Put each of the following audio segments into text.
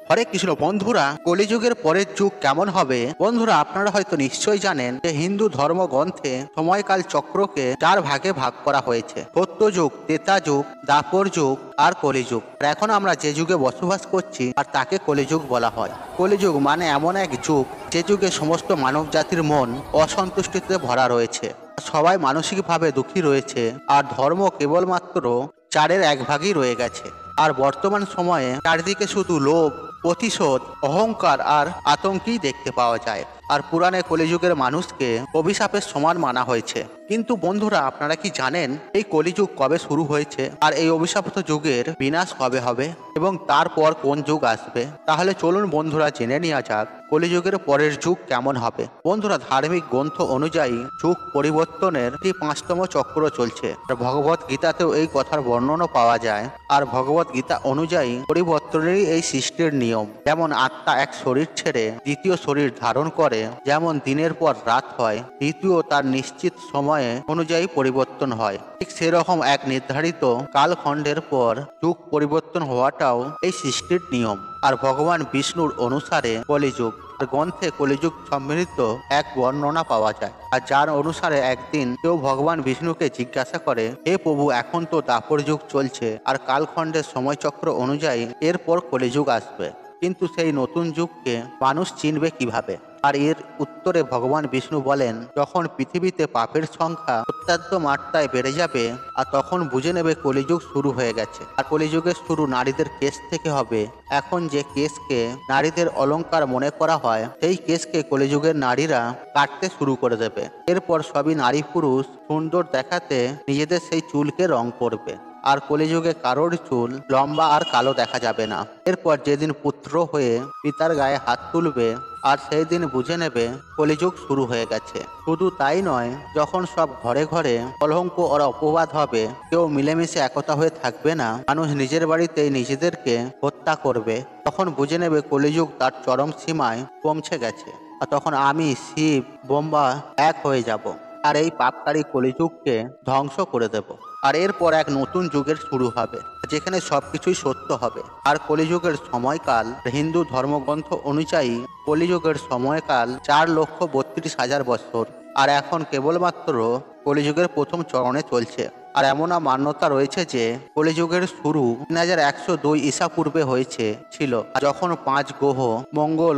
হরে কৃষ্ণ বন্ধুরা, কলিযুগের পরের যুগ কেমন হবে? বন্ধুরা, আপনারা হয়তো নিশ্চয়ই জানেন যে হিন্দু ধর্মগ্রন্থে সময়কাল চক্রকে 4 ভাগে ভাগ করা হয়েছে: সত্যযুগ, ত্রেতা যুগ, দ্বাপর যুগ আর কলিযুগ। আর এখন আমরা যে যুগে বসবাস করছি আর তাকে কলিযুগ বলা হয়। কলিযুগ মানে এমন এক যুগ যে যুগে সমস্ত মানব জাতির মন অসন্তুষ্টিতে ভরা রয়েছে, সবাই মানসিকভাবে দুঃখী রয়েছে, আর ধর্ম কেবলমাত্র 4-এর 1 ভাগই রয়ে গেছে। আর বর্তমান সময়ে চারিদিকে শুধু লোভ, প্রতিশোধ, অহংকার আর আতঙ্কই দেখতে পাওয়া যায়। আর পুরাণে কলিযুগের মানুষকে অভিশাপের সমান মানা হয়েছে। কিন্তু বন্ধুরা, আপনারা কি জানেন এই কলিযুগ কবে শুরু হয়েছে আর এই অভিশাপ্ত যুগের বিনাশ কবে হবে এবং তারপর কোন যুগ আসবে? তাহলে চলুন বন্ধুরা, জেনে নেওয়া যাক কলিযুগের পরের যুগ কেমন হবে। বন্ধুরা, ধার্মিক গ্রন্থ অনুযায়ী যুগ পরিবর্তনের একটি 5তম চক্র চলছে। ভগবত গীতাতেও এই কথার বর্ণনা পাওয়া যায়। আর ভগবত গীতা অনুযায়ী পরিবর্তনেরই এই সৃষ্টির নিয়ম। যেমন আত্মা এক শরীর ছেড়ে দ্বিতীয় শরীর ধারণ করে, যেমন দিনের পর রাত হয়, ঋতুও তার নিশ্চিত সময়ে অনুযায়ী পরিবর্তন হয়, ঠিক সেরকম এক নির্ধারিত কালখণ্ডের পর যুগ পরিবর্তন হওয়াটাও এই সৃষ্টির নিয়ম। আর ভগবান বিষ্ণুর অনুসারে কলিযুগ গ্রন্থে কলিযুগ সম্মিলিত এক বর্ণনা পাওয়া যায়। আর যার অনুসারে একদিন কেউ ভগবান বিষ্ণুকে জিজ্ঞাসা করে, হে প্রভু, এখন তো দ্বাপর যুগ চলছে আর কালখণ্ডের সময়চক্র অনুযায়ী এরপর কলিযুগ আসবে, কিন্তু সেই নতুন যুগকে মানুষ চিনবে কিভাবে? আর এর উত্তরে ভগবান বিষ্ণু বলেন, যখন পৃথিবীতে পাপের সংখ্যা অত্যন্ত মাত্রায় বেড়ে যাবে, আর তখন বুঝে নেবে কলিযুগ শুরু হয়ে গেছে। আর কলিযুগের শুরু নারীদের কেশ থেকে হবে। এখন যে কেশকে নারীদের অলংকার মনে করা হয়, সেই কেশকে কলিযুগের নারীরা কাটতে শুরু করে দেবে। এরপর সবই নারী পুরুষ সুন্দর দেখাতে নিজেদের সেই চুলকে রং করবে। আর কলিযুগে কারোর চুল লম্বা আর কালো দেখা যাবে না। এরপর যেদিন পুত্র হয়ে পিতার গায়ে হাত তুলবে, আর সেই দিন বুঝে নেবে কলিযুগ শুরু হয়ে গেছে। শুধু তাই নয়, যখন সব ঘরে ঘরে কলঙ্ক আর অপবাদ হবে, কেউ মিলেমিশে একতা হয়ে থাকবে না, মানুষ নিজের বাড়িতেই নিজেদেরকে হত্যা করবে, তখন বুঝে নেবে কলিযুগ তার চরম সীমায় পৌঁছে গেছে। আর তখন আমি, শিব, ব্রহ্মা এক হয়ে যাব আর এই পাপকারী কলিযুগকে ধ্বংস করে দেব। আর এরপর এক নতুন যুগের শুরু হবে, যেখানে সবকিছুই সত্য হবে। আর কলিযুগের সময়কাল হিন্দু ধর্মগ্রন্থ অনুযায়ী কলিযুগের সময়কাল 4,32,000 বছর। আর এখন কেবলমাত্র কলিযুগের প্রথম চরণে চলছে। আর এমন মান্যতা রয়েছে যে কলিযুগের শুরু 3102 ঈসা পূর্বে ছিল, যখন 5 গ্রহ মঙ্গল,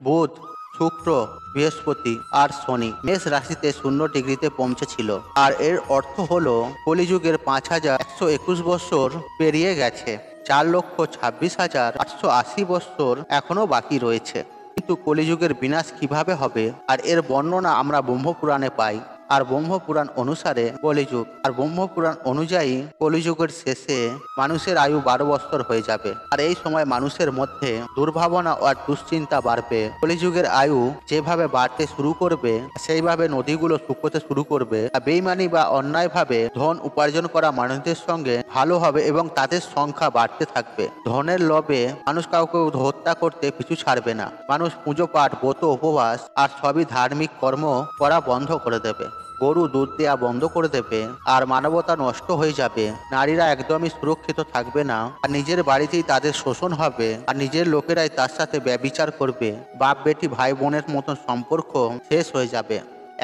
বুধ, শুক্র, বৃহস্পতি আর শনি মেষ রাশিতে 0 ডিগ্রিতে পৌঁছেছিল। আর এর অর্থ হলো কলিযুগের 5121 বছর পেরিয়ে গেছে। 4,26,880 বছর এখনো বাকি রয়েছে। কিন্তু কলিযুগের বিনাশ কিভাবে হবে আর এর বর্ণনা আমরা ব্রহ্মপুরাণে পাই। আর ব্রহ্মপুরাণ অনুসারে কলিযুগ আর ব্রহ্মপুরাণ অনুযায়ী কলিযুগের শেষে মানুষের আয়ু 12 বছর হয়ে যাবে। আর এই সময় মানুষের মধ্যে দুর্ভাবনা আর দুশ্চিন্তা বাড়বে। কলিযুগের আয়ু যেভাবে বাড়তে শুরু করবে, সেইভাবে নদীগুলো শুকোতে শুরু করবে। আর বেইমানি বা অন্যায়ভাবে ধন উপার্জন করা মানুষদের সঙ্গে ভালো হবে এবং তাদের সংখ্যা বাড়তে থাকবে। ধনের লোভে মানুষ কাউকে হত্যা করতে পিছু ছাড়বে না। মানুষ পুজো পাঠ, ব্রত, উপবাস আর সবই ধার্মিক কর্ম করা বন্ধ করে দেবে। গরু দুধ দেওয়া বন্ধ করে দেবে আর মানবতা নষ্ট হয়ে যাবে। নারীরা একদমই সুরক্ষিত থাকবে না আর নিজের বাড়িতেই তাদের শোষণ হবে আর নিজের লোকেরাই তার সাথে ব্যভিচার করবে। বাপ বেটি, ভাই বোনের মতন সম্পর্ক শেষ হয়ে যাবে।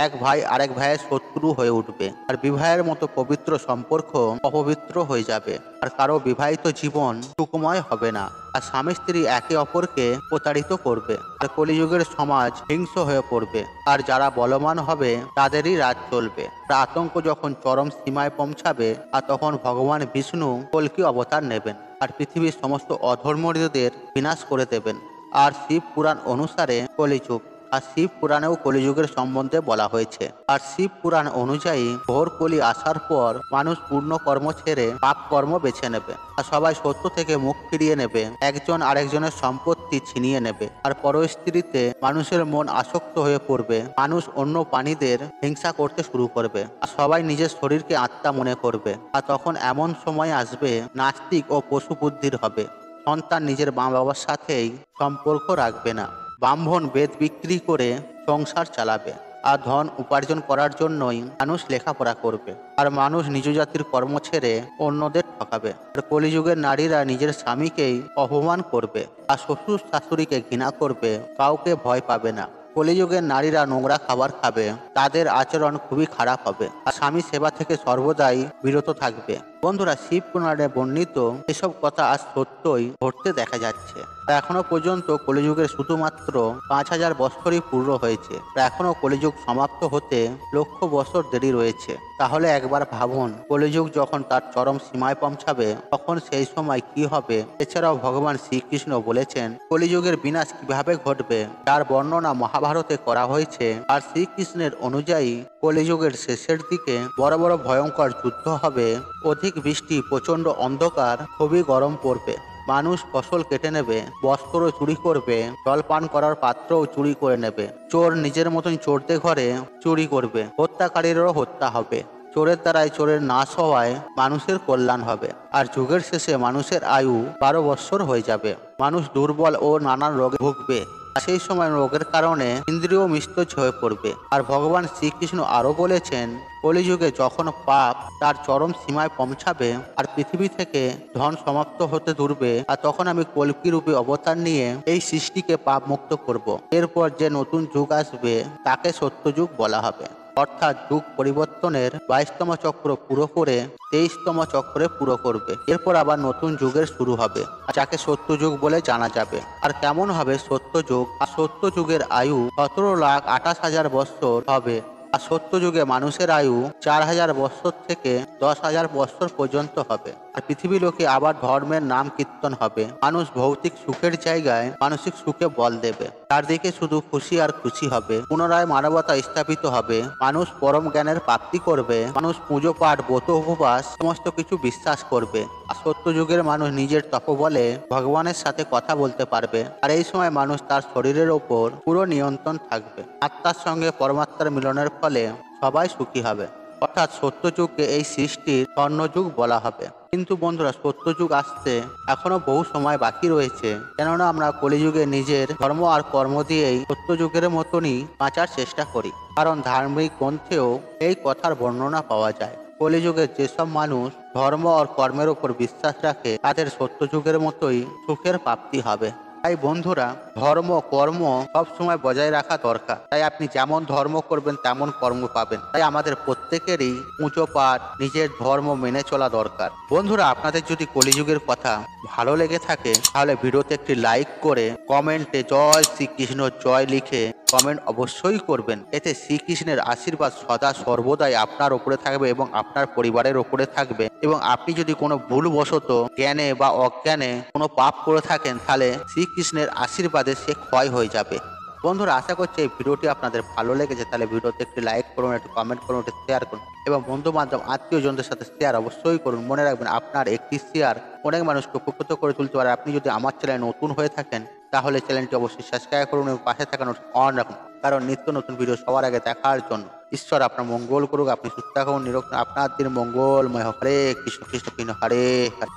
এক ভাই আরেক ভাইয়ের শত্রু হয়ে উঠবে আর বিবাহের মতো পবিত্র সম্পর্ক অপবিত্র হয়ে যাবে। আর কারো বিবাহিত জীবন সুখময় হবে না আর স্বামী স্ত্রী একে অপরকে প্রতারিত করবে। আর কলিযুগের সমাজ হিংস্র হয়ে পড়বে আর যারা বলবান হবে তাদেরই রাজ চলবে। আতঙ্ক যখন চরম সীমায় পৌঁছাবে, আর তখন ভগবান বিষ্ণু কল্কি অবতার নেবেন আর পৃথিবীর সমস্ত অধর্মীয়দের বিনাশ করে দেবেন। আর শিব পুরাণ অনুসারে কলিযুগ আর শিব পুরাণেও কলিযুগের সম্বন্ধে বলা হয়েছে। আর শিব পুরাণ অনুযায়ী ঘোর কলি আসার পর মানুষ পূর্ণ কর্ম ছেড়ে পাপ কর্ম বেছে নেবে আর সবাই সত্য থেকে মুখ ফিরিয়ে নেবে। একজন আরেকজনের সম্পত্তি ছিনিয়ে নেবে আর পরস্ত্রীতে মানুষের মন আসক্ত হয়ে পড়বে। মানুষ অন্য প্রাণীদের হিংসা করতে শুরু করবে আর সবাই নিজের শরীরকে আত্মা মনে করবে। আর তখন এমন সময় আসবে, নাস্তিক ও পশু বুদ্ধির হবে। সন্তান নিজের মা বাবার সাথেই সম্পর্ক রাখবে না। ব্রাহ্মণ বেদ বিক্রি করে সংসার চালাবে আর ধন উপার্জন করার জন্যই মানুষ লেখাপড়া করবে, আর মানুষ নিজ জাতির কর্ম ছেড়ে অন্যদের ঠকাবে। আর কলিযুগের নারীরা নিজের স্বামীকেই অপমান করবে, আর শ্বশুর শাশুড়িকে ঘৃণা করবে, কাউকে ভয় পাবে না। কলিযুগের নারীরা নোংরা খাবার খাবে, তাদের আচরণ খুবই খারাপ হবে, আর স্বামী সেবা থেকে সর্বদাই বিরত থাকবে। বন্ধুরা, শিব পুরাণে বর্ণিত এসব কথা আজ সত্যই ঘটতে দেখা যাচ্ছে। এখনো পর্যন্ত কলিযুগের শুধুমাত্র 5000 বছরই পূর্ণ হয়েছে। এখনো কলিযুগ সমাপ্ত হতে লক্ষ বছর দেরি রয়েছে। তাহলে একবার ভাবুন, কলিযুগ যখন তার চরম সীমায় পৌঁছাবে তখন সেই সময় কি হবে। এছাড়াও ভগবান শ্রীকৃষ্ণ বলেছেন কলিযুগের বিনাশ কিভাবে ঘটবে, তার বর্ণনা মহাভারতে করা হয়েছে। আর শ্রীকৃষ্ণের অনুযায়ী কলিযুগের শেষের দিকে বড় বড় ভয়ঙ্কর যুদ্ধ হবে, অধিক বৃষ্টি, প্রচন্ড অন্ধকার, খুবই গরম পড়বে। মানুষ ফসল কেটে নেবে, বস্ত্র চুরি করবে, জল পান করার পাত্রও চুরি করে নেবে। চোর নিজের মতন চোরতে ঘরে চুরি করবে, হত্যাকারীরও হত্যা হবে। চোরের দ্বারাই চোরের নাশ হওয়ায় মানুষের কল্যাণ হবে। আর যুগের শেষে মানুষের আয়ু 12 বৎসর হয়ে যাবে। মানুষ দুর্বল ও নানান রোগে ভুগবে। সেই সময় রোগের কারণে ইন্দ্রিয় মিস্তজ হয়ে পড়বে। আর ভগবান শ্রীকৃষ্ণ আরো বলেছেন কলিযুগে যখন পাপ তার চরম সীমায় পৌঁছাবে আর পৃথিবী থেকে ধন সমাপ্ত হতে ধরবে, আর তখন আমি কল্কি রূপে অবতার নিয়ে এই সৃষ্টিকে পাপ মুক্ত করব। এরপর যে নতুন যুগ আসবে তাকে সত্যযুগ বলা হবে। অর্থাৎ যুগ পরিবর্তনের 22তম চক্র পুরো করে 23তম চক্রে পুরো করবে। এরপর আবার নতুন যুগের শুরু হবে, যাকে সত্যযুগ বলে জানা যাবে। আর কেমন হবে সত্যযুগ? আর সত্যযুগের আয়ু 17,28,000 বৎসর হবে। আর সত্যযুগে মানুষের আয়ু 4000 বৎসর থেকে 10,000 বৎসর পর্যন্ত হবে। আর পৃথিবী লোকে আবার ধর্মের নাম কীর্তন হবে। মানুষ ভৌতিক সুখের জায়গায় মানসিক সুখে বল দেবে। চারদিকে শুধু খুশি আর খুশি হবে। পুনরায় মানবতা স্থাপিত হবে। মানুষ পরম জ্ঞানের প্রাপ্তি করবে। মানুষ পুজো পাঠ, ব্রত, উপবাস সমস্ত কিছু বিশ্বাস করবে। আর সত্যযুগের মানুষ নিজের তপবলে ভগবানের সাথে কথা বলতে পারবে। আর এই সময় মানুষ তার শরীরের ওপর পুরো নিয়ন্ত্রণ থাকবে। আত্মার সঙ্গে পরমাত্মার মিলনের ফলে সবাই সুখী হবে। অর্থাৎ সত্যযুগকে এই সৃষ্টির স্বর্ণযুগ বলা হবে। কিন্তু বন্ধুরা, সত্যযুগ আসতে এখনো বহু সময় বাকি রয়েছে। কেননা আমরা কলিযুগে নিজের ধর্ম আর কর্ম দিয়েই সত্যযুগের মতনই বাঁচার চেষ্টা করি। কারণ ধার্মিক গ্রন্থেও এই কথার বর্ণনা পাওয়া যায়। কলিযুগে যেসব মানুষ ধর্ম আর কর্মের উপর বিশ্বাস রাখে তাদের সত্যযুগের মতোই সুখের প্রাপ্তি হবে। তাই বন্ধুরা, ধর্ম কর্ম সব সময় বজায় রাখা দরকার। তাই আপনি যেমন ধর্ম করবেন তেমন কর্ম পাবেন। তাই আমাদের প্রত্যেকেরই পুজো পাঠ, নিজের ধর্ম মেনে চলা দরকার। বন্ধুরা, আপনাদের যদি কলিযুগের কথা ভালো লেগে থাকে তাহলে ভিডিওতে একটি লাইক করে কমেন্টে জয় শ্রীকৃষ্ণ জয় লিখে কমেন্ট অবশ্যই করবেন। এতে শ্রীকৃষ্ণের আশীর্বাদ সদা সর্বদাই আপনার উপরে থাকবে এবং আপনার পরিবারের উপরে থাকবে। এবং আপনি যদি কোনো ভুলবশত জ্ঞানে বা অজ্ঞানে কোনো পাপ করে থাকেন তাহলে শ্রীকৃষ্ণের আশীর্বাদে সে ক্ষয় হয়ে যাবে। বন্ধুরা, আশা করছি এই ভিডিওটি আপনাদের ভালো লেগেছে। তাহলে ভিডিওতে একটি লাইক করুন, একটি কমেন্ট করুন, একটি শেয়ার করুন এবং বন্ধু বান্ধব আত্মীয়জনদের সাথে শেয়ার অবশ্যই করুন। মনে রাখবেন, আপনার একটি শেয়ার অনেক মানুষকে উপকৃত করে তুলতে পারে। আপনি যদি আমার চ্যানেলে নতুন হয়ে থাকেন তাহলে চ্যানেলটি অবশ্যই সাবস্ক্রাইব করুন এবং পাশে থাকা নোটিফিকেশন অন রাখুন। কারণ নিত্য নতুন ভিডিও সবার আগে দেখার জন্য। ঈশ্বর আপনার মঙ্গল করুক, আপনি সুস্থ থাকুন, নিরোগ, আপনার দিন মঙ্গলময় হোক। হরে কৃষ্ণ কৃষ্ণ কৃষ্ণ হরে হরে।